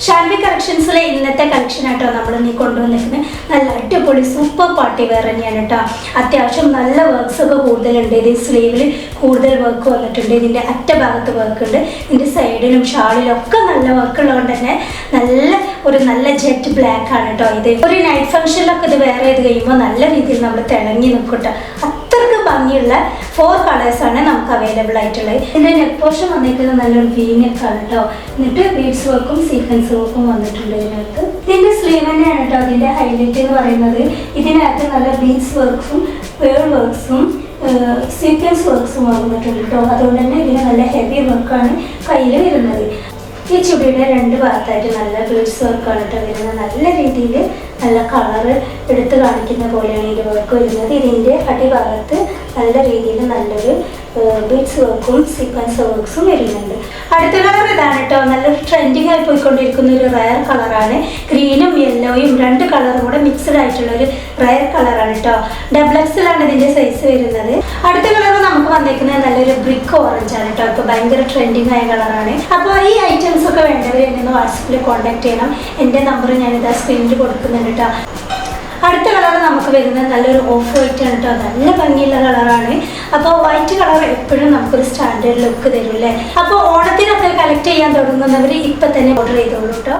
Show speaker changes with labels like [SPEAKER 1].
[SPEAKER 1] ഷാൻവി കളക്ഷൻസിലെ ഇന്നത്തെ കളക്ഷൻ ആട്ടോ നമ്മൾ നീ കൊണ്ടുവന്നിരിക്കുന്നത് നല്ല അടിപൊളി സൂപ്പർ പാർട്ടി വെയർ തന്നെയാണ് കേട്ടോ. അത്യാവശ്യം നല്ല വർക്ക്സ് ഒക്കെ കൂടുതലുണ്ട്. ഇത് സ്ലീവിൽ കൂടുതൽ വർക്ക് വന്നിട്ടുണ്ട്, ഇതിൻ്റെ അറ്റഭാഗത്ത് വർക്ക് ഉണ്ട്, ഇതിൻ്റെ സൈഡിലും ഷാളിലും ഒക്കെ നല്ല വർക്ക് ഉള്ളതുകൊണ്ട് തന്നെ നല്ല ജെറ്റ് ബ്ലാക്ക് ആണ് കേട്ടോ. ഇത് ഒരു നൈറ്റ് ഫംഗ്ഷനിലൊക്കെ ഇത് വെയർ ചെയ്ത് കഴിയുമ്പോൾ നല്ല രീതിയിൽ നമ്മൾ തിളങ്ങി നിൽക്കും കേട്ടോ. അത്രയ്ക്ക് ഭംഗിയുള്ള 4 കളേഴ്സാണ് നമുക്ക് അവൈലബിൾ ആയിട്ടുള്ളത്. ഇതിൻ്റെ നെക്ക് പോർഷൻ വന്നിരിക്കുന്നത് നല്ലൊരു വി നെക്കാണ് കേട്ടോ. എന്നിട്ട് ബീഡ്സ് വർക്കും സീക്വൻസ് വർക്കും വന്നിട്ടുണ്ട് ഇതിനകത്ത്. ഇതിൻ്റെ സ്ലീവ് തന്നെയാണ് കേട്ടോ അതിൻ്റെ ഹൈലൈറ്റ് എന്ന് പറയുന്നത്. ഇതിനകത്ത് നല്ല ബീഡ്സ് വർക്ക്സും പേൾ വർക്ക്സും സീക്വൻസ് വർക്ക്സും വന്നിട്ടുണ്ട് കേട്ടോ. അതുകൊണ്ട് തന്നെ ഇതിന് നല്ല ഹെവി വർക്കാണ് കയ്യിൽ വരുന്നത്. ഈ ചുടിയുടെ 2 ഭാഗത്തായിട്ട് നല്ല ബീഡ്സ് വർക്കാണ് കേട്ടോ വരുന്നത്. നല്ല രീതിയിൽ നല്ല കളറ് എടുത്ത് കാണിക്കുന്ന പോലെയാണ് ഇതിൻ്റെ വർക്ക് വരുന്നത്. ഇതിൻ്റെ അടിഭാഗത്ത് നല്ല രീതിയിൽ നല്ലൊരു ബീഡ്സ് വർക്കും സീക്വൻസ് വർക്ക്സും വരുന്നുണ്ട്. അടുത്ത കളർ ഇതാണ് കേട്ടോ. നല്ലൊരു ട്രെൻഡിങ് ആയി പോയിക്കൊണ്ടിരിക്കുന്ന ഒരു റയർ കളറാണ്. ഗ്രീനും യെല്ലോയും 2 കളറും കൂടെ മിക്സ്ഡ് ആയിട്ടുള്ള ഒരു റയർ കളറാണ് കേട്ടോ. ഡബിൾഎക്സിലാണ് ഇതിൻ്റെ സൈസ് വരുന്നത്. അടുത്ത കളർ നമുക്ക് വന്നിരിക്കുന്നത് നല്ലൊരു ബ്രിക്ക് ഓറഞ്ച് ആണ് കേട്ടോ. ഇപ്പോൾ ഭയങ്കര ട്രെൻഡിങ് ആയ കളറാണ്. അപ്പോൾ ഈ ഐറ്റംസ് ഒക്കെ വേണ്ടവർ എന്നെ വാട്സപ്പിൽ കോൺടാക്ട് ചെയ്യണം. എൻ്റെ നമ്പർ ഞാനിതാ സ്ക്രീനിൽ കൊടുക്കുന്നുണ്ട് കേട്ടോ. അടുത്ത കളർ നമുക്ക് വരുന്നത് നല്ലൊരു ഓഫ് വൈറ്റ് ആണ് കേട്ടോ. നല്ല ഭംഗിയുള്ള കളറാണ്. അപ്പോൾ വൈറ്റ് കളർ എപ്പോഴും നമുക്കൊരു സ്റ്റാൻഡേർഡ് ലുക്ക് തരും അല്ലേ. അപ്പോൾ ഓണത്തിനൊക്കെ കളക്ട് ചെയ്യാൻ തുടങ്ങുന്നവർ ഇപ്പം തന്നെ ഓർഡർ ചെയ്തോളൂ കേട്ടോ.